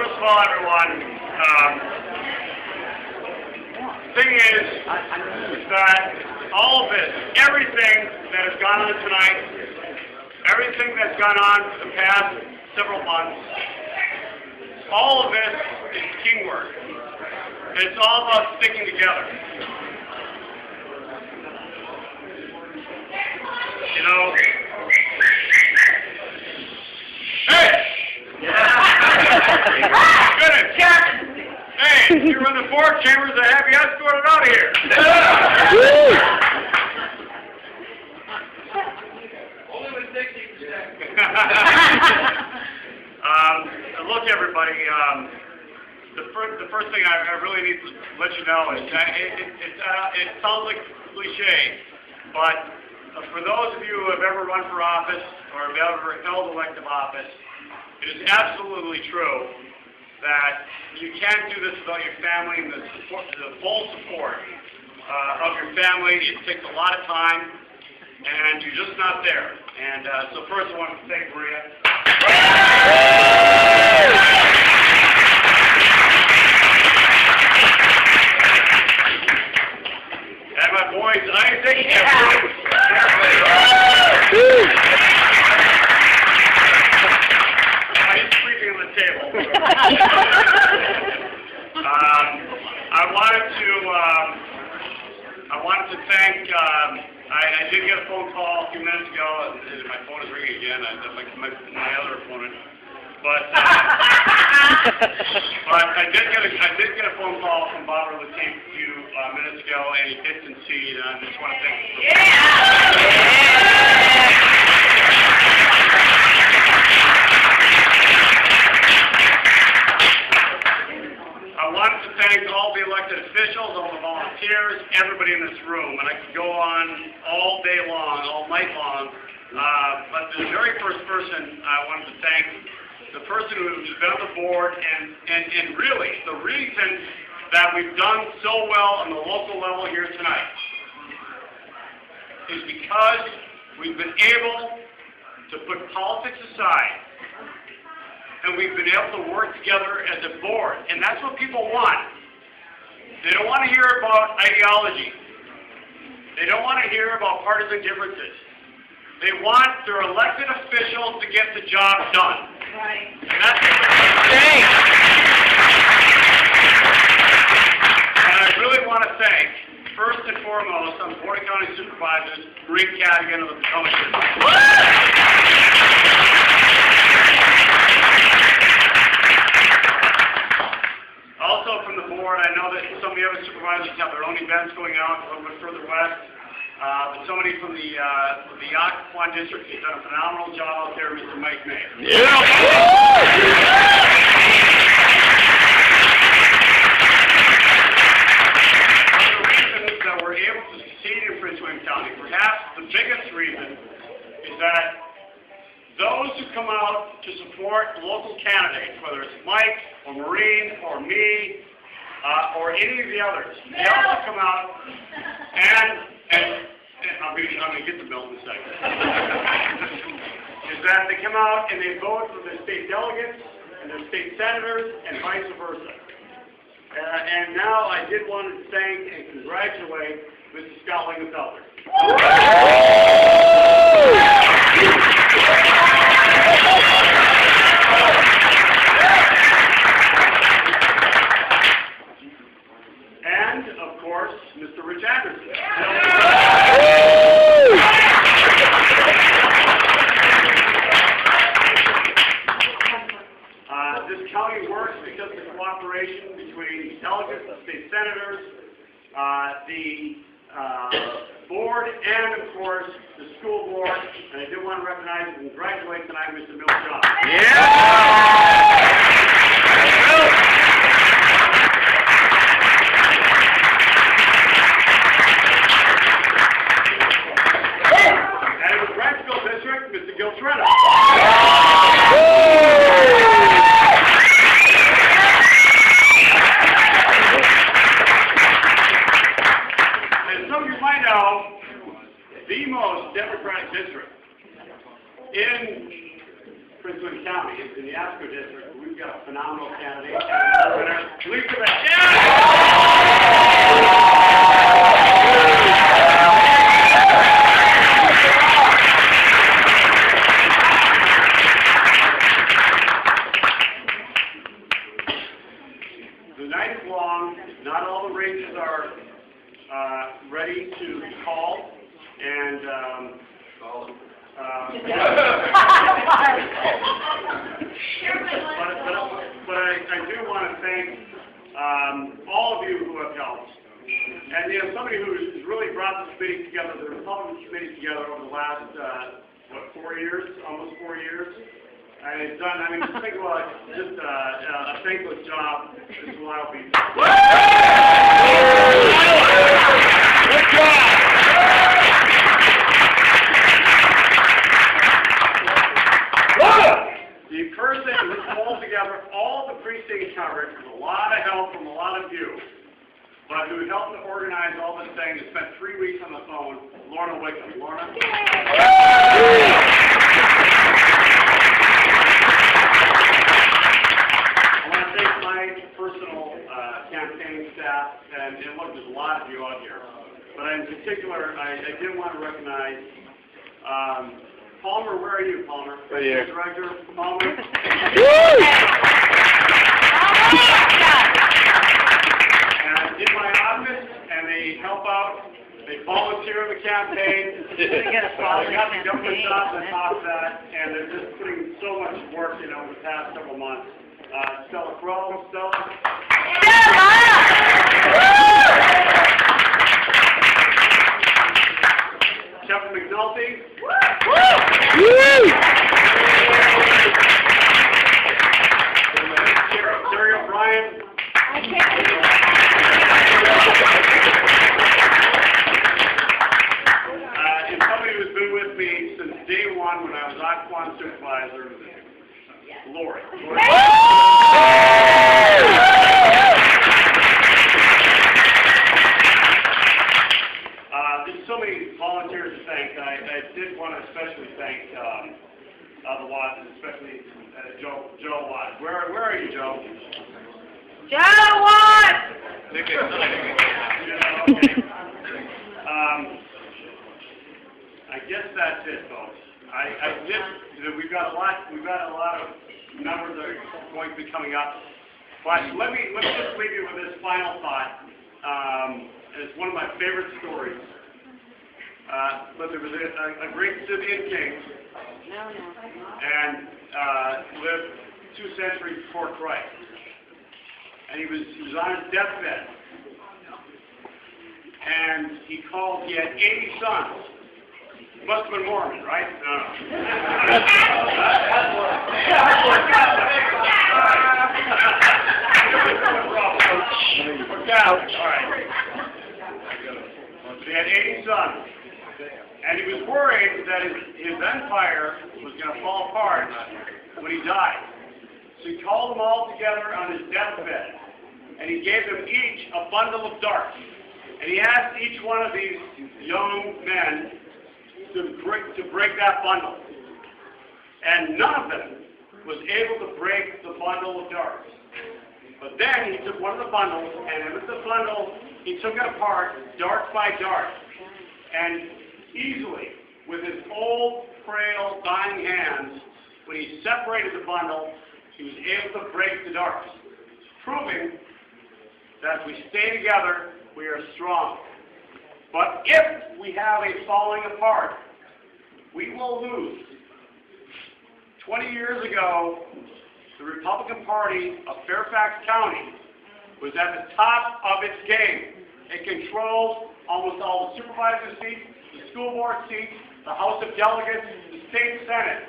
first of all, everyone, thing is that all of this, everything that has gone on tonight, everything that's gone on for the past several months, all of this is teamwork. It's all about sticking together. You know, hey! Goodness! Hey, if you run the board chambers, I have you escorted out of here. Only with 60%. Look, everybody, the first thing I really need to let you know is that it sounds like cliche, but for those of you who have ever run for office or have ever held elective office, it is absolutely true that you can't do this without your family and the full support of your family. It takes a lot of time, and you're just not there. And so first I want to thank Maria. And my boys, Isaac and Bruce. He's sleeping on the table. I wanted to thank, I did get a phone call a few minutes ago, and my phone is ringing again, my other opponent, but I did get a phone call from Bob Lateef a few minutes ago, and he did concede, and I just want to thank him. I wanted to thank all the elected officials, all the volunteers, everybody in this room, and I could go on all day long, all night long, but the very first person I wanted to thank, the person who's been on the board, and really the reason that we've done so well on the local level here tonight is because we've been able to put politics aside, and we've been able to work together as a board, and that's what people want. They don't want to hear about ideology. They don't want to hear about partisan differences. They want their elected officials to get the job done. Right. And that's what they're saying. And I really want to thank, first and foremost, on the Board of County Supervisors, Marie Cadigan of the Potomac District. Also from the board, I know that some of the other supervisors have their own events going on a little bit further west. But somebody from the Occoquan district has done a phenomenal job out there, Mr. Mike May. Yeah. One of the reasons that we're able to succeed in Prince William County, perhaps the biggest reason, is that those who come out to support local candidates, whether it's Mike or Maureen or me or any of the others, they also come out and I'm going to get the bill in a second, is that they come out and they vote for their state delegates and their state senators and vice versa. And now I did want to thank and congratulate Mr. Scott Lingenfelder. And, of course, Mr. Rich Anderson. This county works because of the cooperation between delegates, the state senators, the board, and, of course, the school board. And I do want to recognize and congratulate tonight Mr. Bill John. And in the Bradfield District, Mr. Gil Trena. The most Democratic district in Prince William Prince County, it's in the Asco district. We've got a phenomenal candidate, and winner, Lisa The night is long. Not all the races are ready to call, and but I do want to thank all of you who have helped. And somebody who's really brought this committee together, the Republican committee together over the last, 4 years, almost 4 years. And it's done, I mean, just think about just a thankless job. This is why I'll be. Good job! The person who pulled together all the precinct coverage with a lot of help from a lot of you, but who helped to organize all this thing and spent 3 weeks on the phone, Lorna Wickham. Lorna? I want to thank my personal campaign staff, and look, there's a lot of you out here. But in particular, I did want to recognize Palmer. Where are you, Palmer? Right here. Director Palmer. And in my office, and they help out. They volunteer in the campaign. They got the government jobs on top of that, and they're just putting so much work, over the past several months. Stella Crow, Stella. Kevin McNulty. Terry O'Brien. And somebody who's been with me since day one when I was Old Hickory Supervisor, Lori. There's so many volunteers to thank. I did want to especially thank the Watts, especially Joe Watts. Where are you, Joe? Joe Watts! Okay. I guess that's it, folks. We've got a lot of numbers that are going to be coming up. But let me just leave you with this final thought. It's one of my favorite stories. But there was a great Scythian king, and lived 2 centuries before Christ. And he was on his deathbed. And he had 80 sons. Must have been Mormon, right? No. All right. He had 80 sons. And he was worried that his empire was going to fall apart when he died. So he called them all together on his deathbed. And he gave them each a bundle of darts. And he asked each one of these young men to break that bundle. And none of them was able to break the bundle of darts. But then he took one of the bundles, and with the bundle, he took it apart, dart by dart. And easily, with his old, frail, dying hands, when he separated the bundle, he was able to break the darts, proving that if we stay together, we are strong. But if we have a falling apart, we will lose. 20 years ago, the Republican Party of Fairfax County was at the top of its game. It controlled almost all the supervisor seats, the school board seats, the House of Delegates, the state Senate.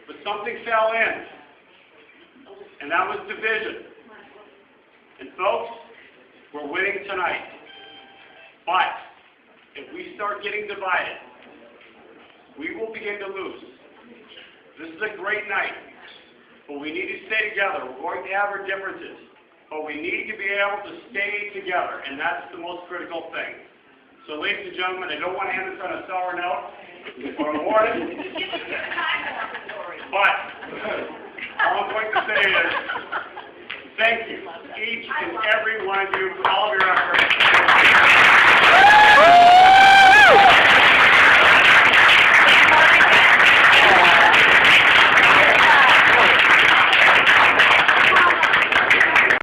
But something fell in, and that was division. And folks, we're winning tonight. But if we start getting divided, we will begin to lose. This is a great night, but we need to stay together. We're going to have our differences, but we need to be able to stay together, and that's the most critical thing. So, ladies and gentlemen, I don't want to end this on a sour note or a warning. But all I'm going to say is, thank you, each and every one of you, for all of your efforts.